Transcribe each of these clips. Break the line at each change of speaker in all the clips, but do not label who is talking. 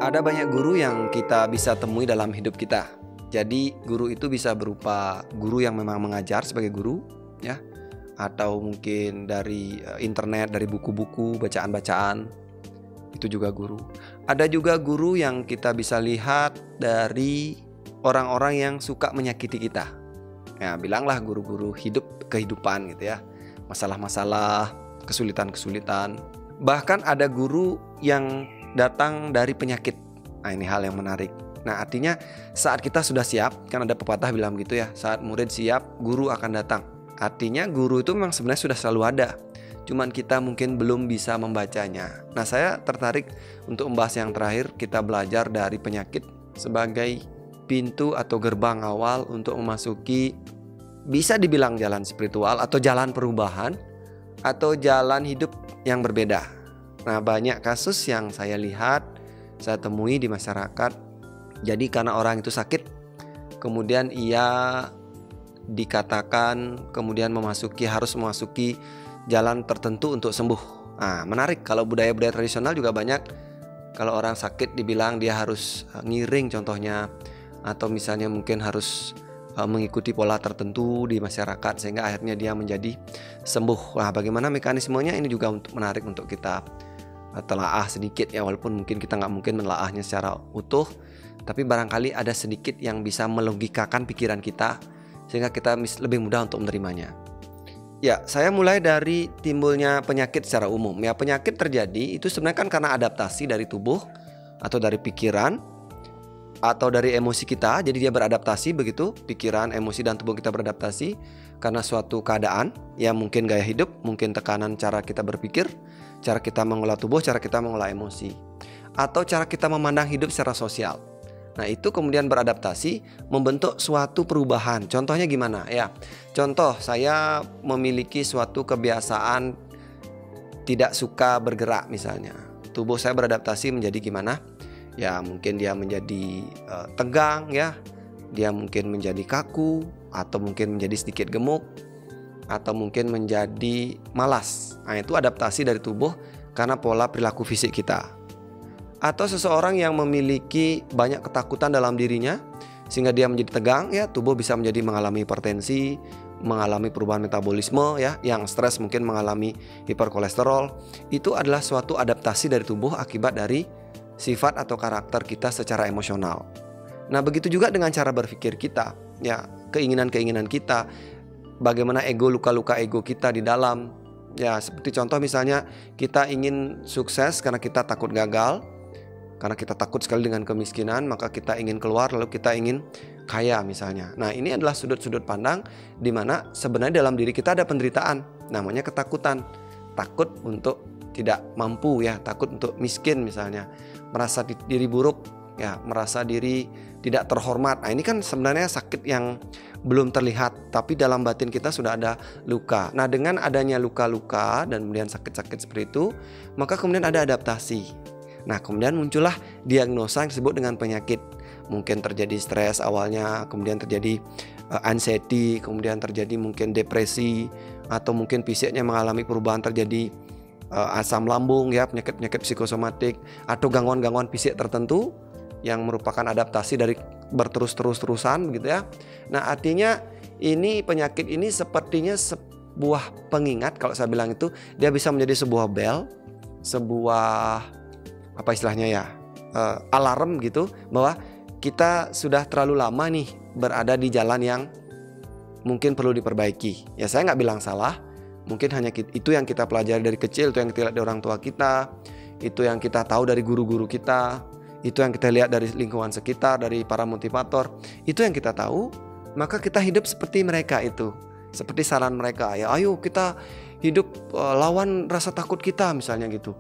Ada banyak guru yang kita bisa temui dalam hidup kita. Jadi guru itu bisa berupa guru yang memang mengajar sebagai guru, ya, atau mungkin dari internet, dari buku-buku, bacaan-bacaan, itu juga guru. Ada juga guru yang kita bisa lihat dari orang-orang yang suka menyakiti kita. Ya, bilanglah guru-guru kehidupan gitu ya. Masalah-masalah, kesulitan-kesulitan. Bahkan ada guru yang datang dari penyakit. Nah, ini hal yang menarik. Nah, artinya saat kita sudah siap, kan ada pepatah bilang gitu ya, saat murid siap, guru akan datang. Artinya guru itu memang sebenarnya sudah selalu ada. Cuman kita mungkin belum bisa membacanya. Nah, saya tertarik untuk membahas yang terakhir, kita belajar dari penyakit sebagai pintu atau gerbang awal untuk memasuki, bisa dibilang jalan spiritual atau jalan perubahan atau jalan hidup yang berbeda. Nah, banyak kasus yang saya lihat, saya temui di masyarakat. Jadi karena orang itu sakit, kemudian ia dikatakan kemudian harus memasuki jalan tertentu untuk sembuh. Nah, menarik, kalau budaya-budaya tradisional juga banyak. Kalau orang sakit dibilang dia harus ngiring contohnya, atau misalnya mungkin harus mengikuti pola tertentu di masyarakat sehingga akhirnya dia menjadi sembuh. Nah, bagaimana mekanismenya, ini juga menarik untuk kita telaah sedikit ya, walaupun mungkin kita nggak mungkin menelaahnya secara utuh, tapi barangkali ada sedikit yang bisa melogikakan pikiran kita sehingga kita lebih mudah untuk menerimanya. Ya, saya mulai dari timbulnya penyakit secara umum. Ya, penyakit terjadi itu sebenarnya kan karena adaptasi dari tubuh atau dari pikiran atau dari emosi kita. Jadi dia beradaptasi begitu, pikiran, emosi, dan tubuh kita beradaptasi karena suatu keadaan, ya mungkin gaya hidup, mungkin tekanan cara kita berpikir, cara kita mengolah tubuh, cara kita mengolah emosi, atau cara kita memandang hidup secara sosial. Nah, itu kemudian beradaptasi membentuk suatu perubahan. Contohnya gimana? Ya, contoh saya memiliki suatu kebiasaan tidak suka bergerak misalnya. Tubuh saya beradaptasi menjadi gimana? Ya, mungkin dia menjadi tegang ya. Dia mungkin menjadi kaku, atau mungkin menjadi sedikit gemuk, atau mungkin menjadi malas. Nah, itu adaptasi dari tubuh karena pola perilaku fisik kita. Atau seseorang yang memiliki banyak ketakutan dalam dirinya sehingga dia menjadi tegang ya, tubuh bisa menjadi mengalami hipertensi, mengalami perubahan metabolisme ya, yang stres mungkin mengalami hiperkolesterol. Itu adalah suatu adaptasi dari tubuh akibat dari sifat atau karakter kita secara emosional. Nah, begitu juga dengan cara berpikir kita ya, keinginan-keinginan kita, bagaimana ego, luka-luka ego kita di dalam. Ya, seperti contoh misalnya kita ingin sukses karena kita takut gagal, karena kita takut sekali dengan kemiskinan, maka kita ingin keluar, lalu kita ingin kaya misalnya. Nah, ini adalah sudut-sudut pandang di mana sebenarnya dalam diri kita ada penderitaan, namanya ketakutan. Takut untuk tidak mampu ya, takut untuk miskin misalnya, merasa diri buruk ya, merasa diri tidak terhormat. Nah, ini kan sebenarnya sakit yang belum terlihat, tapi dalam batin kita sudah ada luka. Nah, dengan adanya luka-luka dan kemudian sakit-sakit seperti itu, maka kemudian ada adaptasi. Nah, kemudian muncullah diagnosa yang disebut dengan penyakit. Mungkin terjadi stres awalnya, kemudian terjadi anxiety, kemudian terjadi mungkin depresi, atau mungkin fisiknya mengalami perubahan, terjadi asam lambung ya, penyakit-penyakit psikosomatik, atau gangguan-gangguan fisik tertentu yang merupakan adaptasi dari berterus-terusan gitu ya. Nah, artinya ini penyakit ini sepertinya sebuah pengingat, kalau saya bilang itu dia bisa menjadi sebuah bel, sebuah apa istilahnya ya, alarm gitu, bahwa kita sudah terlalu lama nih berada di jalan yang mungkin perlu diperbaiki. Ya, saya nggak bilang salah, mungkin hanya itu yang kita pelajari dari kecil, itu yang kita lihat dari orang tua kita, itu yang kita tahu dari guru-guru kita, itu yang kita lihat dari lingkungan sekitar, dari para motivator, itu yang kita tahu. Maka kita hidup seperti mereka itu, seperti saran mereka ya, ayo kita hidup lawan rasa takut kita misalnya gitu,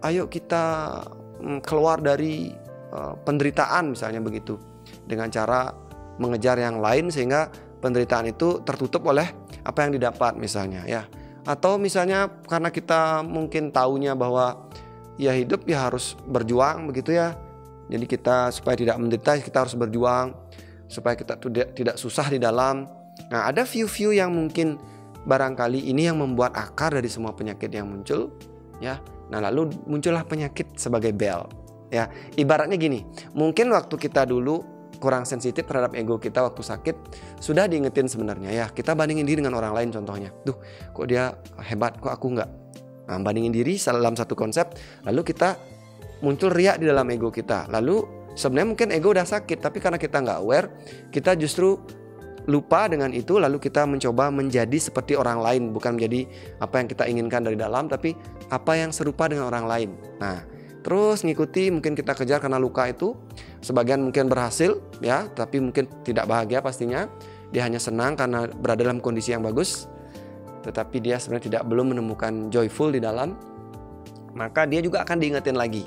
ayo kita keluar dari penderitaan misalnya begitu, dengan cara mengejar yang lain sehingga penderitaan itu tertutup oleh apa yang didapat misalnya ya. Atau misalnya karena kita mungkin taunya bahwa ya hidup ya harus berjuang begitu ya, jadi kita supaya tidak menderita kita harus berjuang, supaya kita tidak susah di dalam. Nah, ada view-view yang mungkin barangkali ini yang membuat akar dari semua penyakit yang muncul ya. Nah, lalu muncullah penyakit sebagai bel. Ya, ibaratnya gini, mungkin waktu kita dulu kurang sensitif terhadap ego kita waktu sakit, sudah diingetin sebenarnya ya, kita bandingin diri dengan orang lain contohnya. Duh, kok dia hebat, kok aku enggak. Nah, bandingin diri dalam satu konsep, lalu kita muncul riak di dalam ego kita. Lalu sebenarnya mungkin ego udah sakit, tapi karena kita nggak aware, kita justru lupa dengan itu, lalu kita mencoba menjadi seperti orang lain, bukan menjadi apa yang kita inginkan dari dalam, tapi apa yang serupa dengan orang lain. Nah, terus ngikuti, mungkin kita kejar karena luka itu. Sebagian mungkin berhasil ya, tapi mungkin tidak bahagia pastinya. Dia hanya senang karena berada dalam kondisi yang bagus, tetapi dia sebenarnya belum menemukan joyful di dalam. Maka dia juga akan diingetin lagi.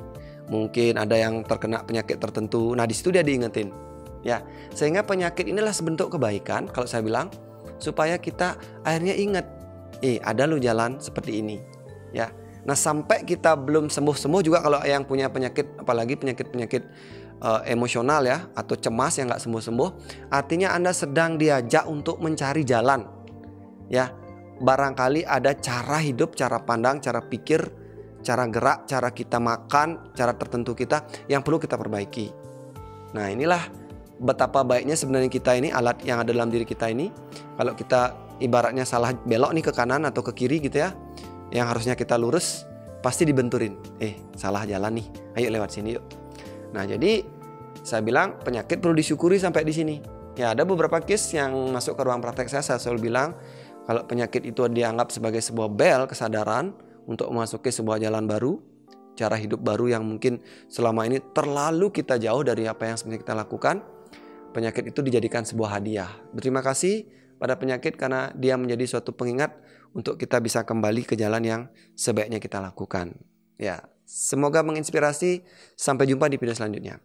Mungkin ada yang terkena penyakit tertentu. Nah, di situ dia diingetin. Ya, sehingga penyakit inilah sebentuk kebaikan kalau saya bilang, supaya kita akhirnya ingat, ada lo jalan seperti ini. Ya. Nah, sampai kita belum sembuh-sembuh juga kalau yang punya penyakit, apalagi penyakit-penyakit emosional ya, atau cemas yang nggak sembuh-sembuh, artinya Anda sedang diajak untuk mencari jalan. Ya, barangkali ada cara hidup, cara pandang, cara pikir, cara gerak, cara kita makan, cara tertentu kita yang perlu kita perbaiki. Nah, inilah betapa baiknya sebenarnya kita ini, alat yang ada dalam diri kita ini. Kalau kita ibaratnya salah belok nih ke kanan atau ke kiri gitu ya, yang harusnya kita lurus, pasti dibenturin. Salah jalan nih, ayo lewat sini yuk. Nah, jadi saya bilang penyakit perlu disyukuri sampai di sini. Ya, ada beberapa case yang masuk ke ruang praktek saya selalu bilang, kalau penyakit itu dianggap sebagai sebuah bel kesadaran untuk memasuki sebuah jalan baru, cara hidup baru yang mungkin selama ini terlalu kita jauh dari apa yang sebenarnya kita lakukan, penyakit itu dijadikan sebuah hadiah. Berterima kasih pada penyakit karena dia menjadi suatu pengingat untuk kita bisa kembali ke jalan yang sebaiknya kita lakukan. Ya, semoga menginspirasi. Sampai jumpa di video selanjutnya.